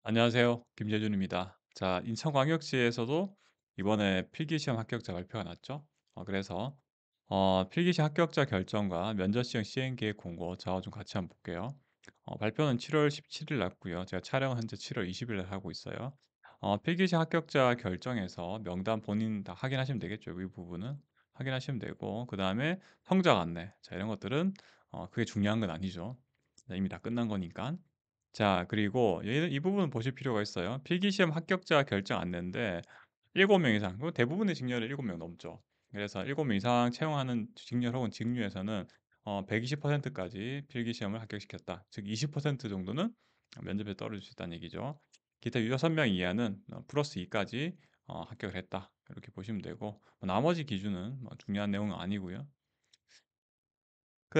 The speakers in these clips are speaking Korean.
안녕하세요. 김재준입니다. 자, 인천광역시에서도 이번에 필기시험 합격자 발표가 났죠. 그래서 필기시 합격자 결정과 면접시험 시행계획 공고 저와 좀 같이 한번 볼게요. 발표는 7월 17일 났고요. 제가 촬영은 현재 7월 20일 날 하고 있어요. 필기시 합격자 결정해서 명단 본인 다 확인하시면 되겠죠. 이 부분은 확인하시면 되고 그 다음에 성적 안내. 자, 이런 것들은 그게 중요한 건 아니죠. 이미 다 끝난 거니까. 자, 그리고 이 부분은 보실 필요가 있어요. 필기시험 합격자 결정 안내인데 7명 이상, 대부분의 직렬이 7명 넘죠. 그래서 7명 이상 채용하는 직렬 혹은 직류에서는 120%까지 필기시험을 합격시켰다. 즉 20% 정도는 면접에 떨어질 수 있다는 얘기죠. 기타 6명 이하는 플러스 2까지 합격을 했다. 이렇게 보시면 되고 나머지 기준은 중요한 내용은 아니고요.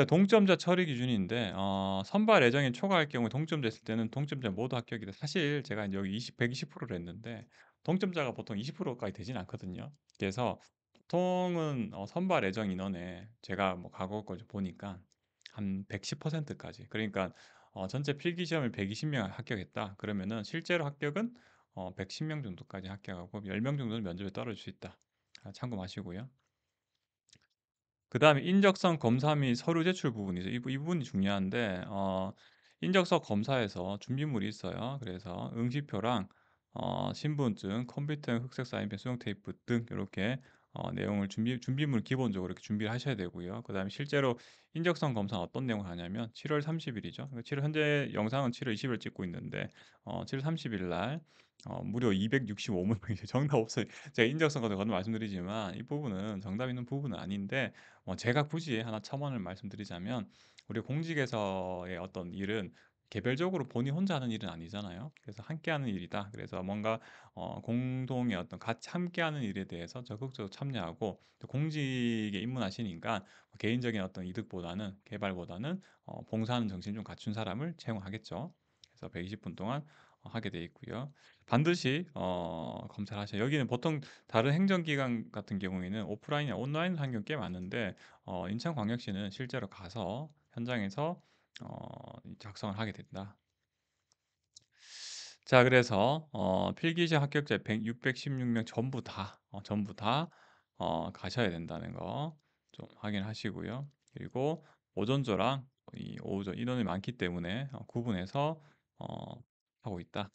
동점자 처리 기준인데 선발 예정인 초과할 경우에 동점됐을 때는 동점자 모두 합격이다. 사실 제가 인제 여기 120%를 했는데 동점자가 보통 20%까지 되진 않거든요. 그래서 보통은 선발 예정 인원에 제가 뭐 과거 걸 보니까 한 110%까지, 그러니까 전체 필기 시험을 120명 합격했다 그러면은 실제로 합격은 110명 정도까지 합격하고 10명 정도는 면접에 떨어질 수 있다. 참고하시고요. 그다음에 인적성 검사 및 서류 제출 부분이죠. 이 부분이 중요한데 인적성 검사에서 준비물이 있어요. 그래서 응시표랑 신분증, 컴퓨터용 흑색 사인펜, 수용 테이프 등 이렇게 내용을 준비물 기본적으로 이렇게 준비를 하셔야 되고요. 그다음에 실제로 인적성 검사는 어떤 내용을 하냐면 7월 30 일이죠. 7월 현재 영상은 7월 20일 찍고 있는데 7월 30일 날 무려 265문 정답 없어요. 제가 인적성 같은 거는 말씀드리지만 이 부분은 정답 있는 부분은 아닌데 제가 굳이 하나 첨언을 말씀드리자면 우리 공직에서의 어떤 일은 개별적으로 본인 혼자 하는 일은 아니잖아요. 그래서 함께하는 일이다. 그래서 뭔가 공동의 어떤 같이 함께하는 일에 대해서 적극적으로 참여하고 또 공직에 입문하시니까 개인적인 어떤 이득보다는 개발보다는 봉사하는 정신 좀 갖춘 사람을 채용하겠죠. 그래서 120분 동안 하게 돼 있고요. 반드시 검사를 하셔요. 여기는 보통 다른 행정기관 같은 경우에는 오프라인이나 온라인 환경 꽤 많은데 인천광역시는 실제로 가서 현장에서 작성을 하게 된다. 자, 그래서 필기시험 합격자 616명 전부 다 가셔야 된다는 거 좀 확인하시고요. 그리고 오전조랑 이 오후조 인원이 많기 때문에 구분해서 하고 있다.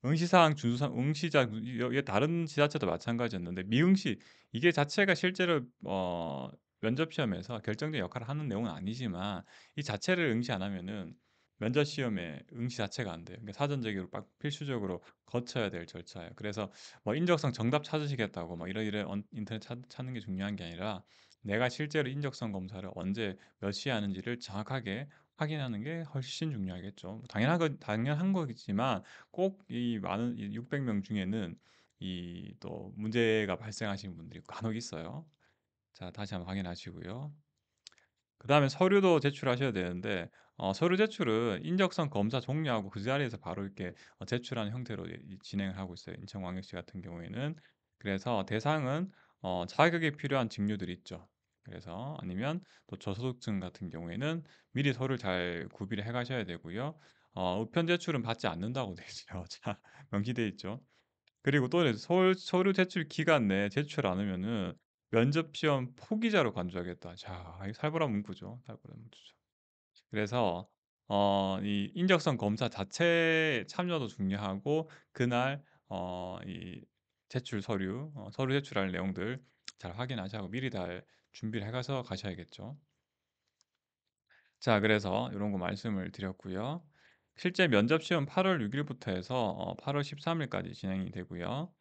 응시사항 준수상 응시자 이게 다른 지자체도 마찬가지였는데 미응시 이게 자체가 실제로 면접 시험에서 결정적인 역할을 하는 내용은 아니지만 이 자체를 응시 안 하면은 면접 시험에 응시 자체가 안 돼요. 그러니까 사전적으로 빡 필수적으로 거쳐야 될 절차예요. 그래서 뭐 인적성 정답 찾으시겠다고 막 이러이러 인터넷 찾는 게 중요한 게 아니라 내가 실제로 인적성 검사를 언제 몇 시에 하는지를 정확하게 확인하는 게 훨씬 중요하겠죠. 당연한 거겠지만 꼭 이 많은 600명 중에는 이 또 문제가 발생하시는 분들이 간혹 있어요. 자, 다시 한번 확인하시고요. 그다음에 서류도 제출하셔야 되는데 서류 제출은 인적성 검사 종료하고 그 자리에서 바로 이렇게 제출하는 형태로 진행을 하고 있어요. 인천광역시 같은 경우에는. 그래서 대상은 자격이 필요한 직류들이 있죠. 그래서 아니면 또 저소득층 같은 경우에는 미리 서류를 잘 구비를 해 가셔야 되고요. 우편 제출은 받지 않는다고 되어 있어요. 자, 명시되어 있죠. 그리고 또 서류 제출 기간 내에 제출 않으면은 면접 시험 포기자로 간주하겠다. 자, 이 살벌한 문구죠. 살벌한 문구죠. 그래서 이 인적성 검사 자체에 참여도 중요하고 그날 이 제출 서류 제출할 내용들 잘 확인하시고 미리 다 준비를 해 가서 가셔야겠죠. 자, 그래서 이런 거 말씀을 드렸고요. 실제 면접 시험 8월 6 일부터 해서 8월 13 일까지 진행이 되고요.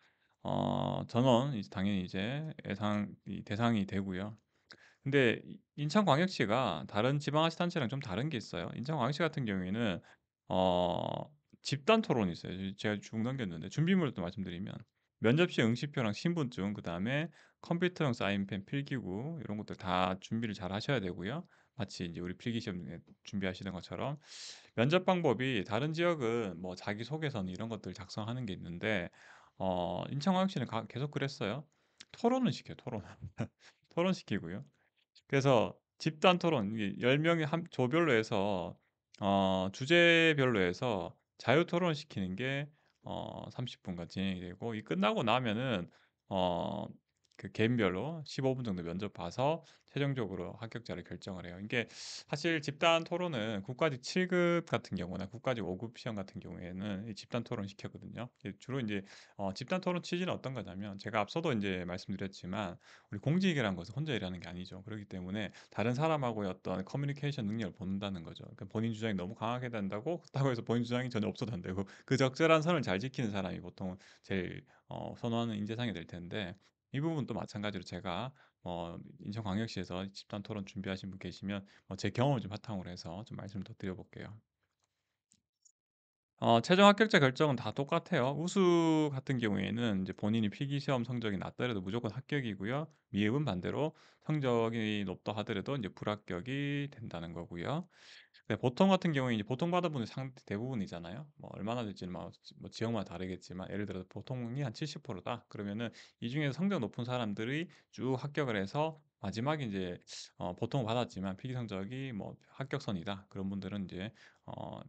전원 이제 당연히 이제 예상 이 대상이 되고요. 근데 인천광역시가 다른 지방자치단체랑 좀 다른 게 있어요. 인천광역시 같은 경우에는 어 집단 토론이 있어요. 제가 쭉 넘겼는데 준비물을 또 말씀드리면 면접시 응시표랑 신분증 그다음에 컴퓨터용 사인펜, 필기구 이런 것들 다 준비를 잘 하셔야 되고요. 마치 이제 우리 필기시험 준비하시는 것처럼 면접 방법이 다른 지역은 뭐 자기소개서는 이런 것들 작성하는 게 있는데 인천광역시는 계속 그랬어요. 토론을 시켜요, 토론. 토론시키고요. 그래서 집단 토론 이게 10 명이 한 조별로 해서 주제별로 해서 자유 토론을 시키는 게 30 분간 진행이 되고 이 끝나고 나면은 어 그 개인별로 15분 정도 면접 봐서 최종적으로 합격자를 결정을 해요. 이게 사실 집단 토론은 국가직 7급 같은 경우나 국가직 5급 시험 같은 경우에는 이 집단 토론을 시켰거든요. 주로 이제 집단 토론 취지는 어떤 거냐면 제가 앞서도 이제 말씀드렸지만 우리 공직이라는 것은 혼자 일하는 게 아니죠. 그렇기 때문에 다른 사람하고의 어떤 커뮤니케이션 능력을 본다는 거죠. 그러니까 본인 주장이 너무 강하게 된다고 그렇다고 해서 본인 주장이 전혀 없어도 안 되고 그 적절한 선을 잘 지키는 사람이 보통 제일 선호하는 인재상이 될 텐데 이 부분도 마찬가지로 제가 인천광역시에서 집단 토론 준비하신 분 계시면 제 경험을 좀 바탕으로 해서 좀 말씀을 더 드려볼게요. 최종 합격자 결정은 다 똑같아요. 우수 같은 경우에는 이제 본인이 필기 시험 성적이 낮더라도 무조건 합격이고요. 미흡은 반대로 성적이 높다 하더라도 이제 불합격이 된다는 거고요. 네, 보통 같은 경우에 이제 보통 받은 분이 대부분이잖아요. 뭐 얼마나 될지는 뭐 지역마다 다르겠지만 예를 들어서 보통이 한 70%다. 그러면은 이 중에서 성적 높은 사람들이 쭉 합격을 해서 마지막에 이제 보통 받았지만 필기 성적이 뭐 합격선이다. 그런 분들은 이제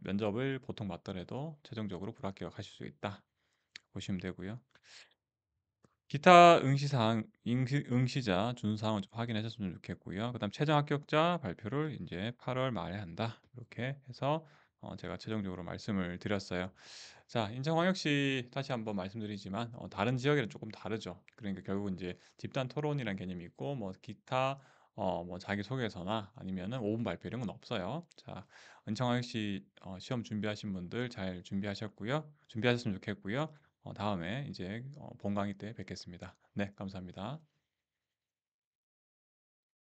면접을 보통 받더라도 최종적으로 불합격하실 수 있다. 보시면 되고요. 기타 응시사항 응시자 준수사항을 좀 확인하셨으면 좋겠고요. 그다음 최종 합격자 발표를 이제8월 말에 한다. 이렇게 해서 제가 최종적으로 말씀을 드렸어요. 자, 인천광역시 다시 한번 말씀드리지만 다른 지역이랑 조금 다르죠. 그러니까 결국 이제 집단 토론이라는 개념이 있고 뭐 기타 뭐 자기소개서나 아니면은 5분 발표 이런 건 없어요. 자, 인천광역시 시험 준비하신 분들 잘 준비하셨고요. 준비하셨으면 좋겠고요. 다음에 이제 본 강의 때 뵙겠습니다. 네, 감사합니다.